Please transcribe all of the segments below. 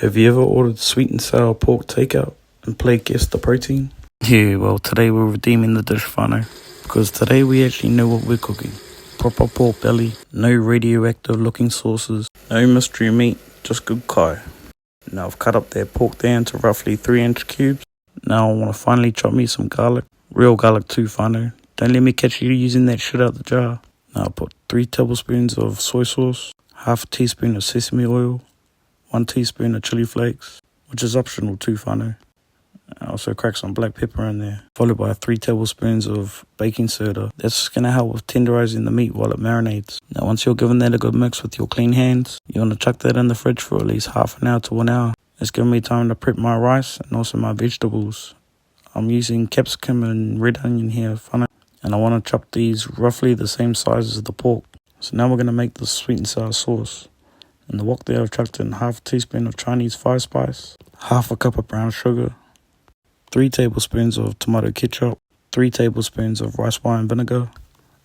Have you ever ordered sweet and sour pork takeout and played Guess the Protein? Yeah, well, today we're redeeming the dish, whānau, because today we actually know what we're cooking. Proper pork belly, no radioactive looking sauces, no mystery meat, just good kai. Now I've cut up that pork down to roughly 3-inch cubes. Now I want to finally chop me some garlic, real garlic too, whānau. Don't let me catch you using that shit out the jar. Now I put 3 tablespoons of soy sauce, half a teaspoon of sesame oil, 1 teaspoon of chili flakes, which is optional too, whānau. I also crack some black pepper in there, followed by 3 tablespoons of baking soda. That's going to help with tenderizing the meat while it marinates. Now once you're giving that a good mix with your clean hands, you want to chuck that in the fridge for at least half an hour to 1 hour. It's giving me time to prep my rice and also my vegetables. I'm using capsicum and red onion here, whānau, and I want to chop these roughly the same size as the pork. So now we're going to make the sweet and sour sauce. In the wok there, I've chucked in half a teaspoon of Chinese fire spice, half a cup of brown sugar, 3 tablespoons of tomato ketchup, 3 tablespoons of rice wine vinegar,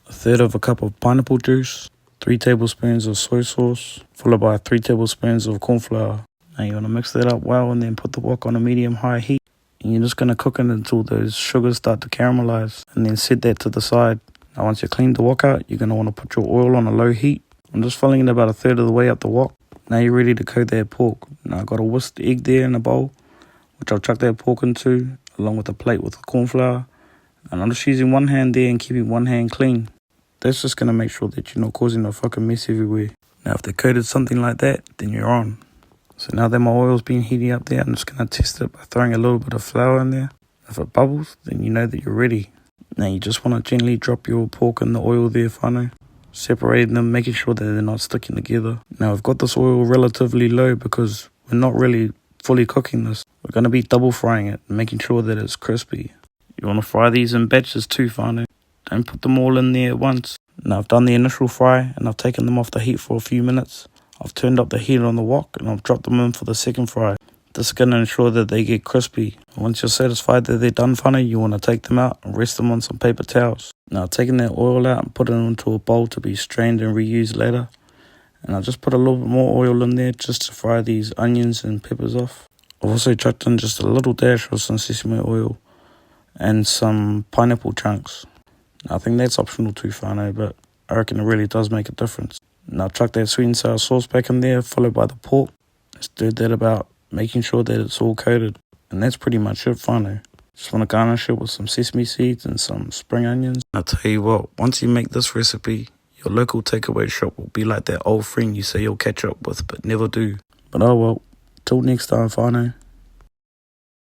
1/3 of a cup of pineapple juice, 3 tablespoons of soy sauce, followed by 3 tablespoons of corn flour. Now you want to mix that up well and then put the wok on a medium-high heat. And you're just going to cook it until those sugars start to caramelize, and then set that to the side. Now once you clean the wok out, you're going to want to put your oil on a low heat. I'm just filling it about 1/3 of the way up the wok. Now you're ready to coat that pork. Now I got a whisked egg there in a bowl, which I'll chuck that pork into, along with a plate with the corn flour. And I'm just using one hand there and keeping one hand clean. That's just going to make sure that you're not causing a fucking mess everywhere. Now if they coated something like that, then you're on. So now that my oil's been heating up there, I'm just going to test it by throwing a little bit of flour in there. If it bubbles, then you know that you're ready. Now you just want to gently drop your pork in the oil there, whānau, separating them, making sure that they're not sticking together. Now I've got this oil relatively low because we're not really fully cooking this. We're going to be double frying it and making sure that it's crispy. You want to fry these in batches too, whānau. Don't put them all in there at once. Now I've done the initial fry and I've taken them off the heat for a few minutes. I've turned up the heat on the wok and I've dropped them in for the second fry. This is going to ensure that they get crispy. Once you're satisfied that they're done, whānau, you want to take them out and rest them on some paper towels. Now taking that oil out and putting it into a bowl to be strained and reused later. And I'll just put a little bit more oil in there just to fry these onions and peppers off. I've also chucked in just a little dash of some sesame oil and some pineapple chunks. Now, I think that's optional too, whānau, but I reckon it really does make a difference. Now chuck that sweet and sour sauce back in there, followed by the pork. Stir that about, making sure that it's all coated. And that's pretty much it, whānau. Just want to garnish it with some sesame seeds and some spring onions. I'll tell you what, once you make this recipe, your local takeaway shop will be like that old friend you say you'll catch up with but never do. But oh well, till next time, whānau.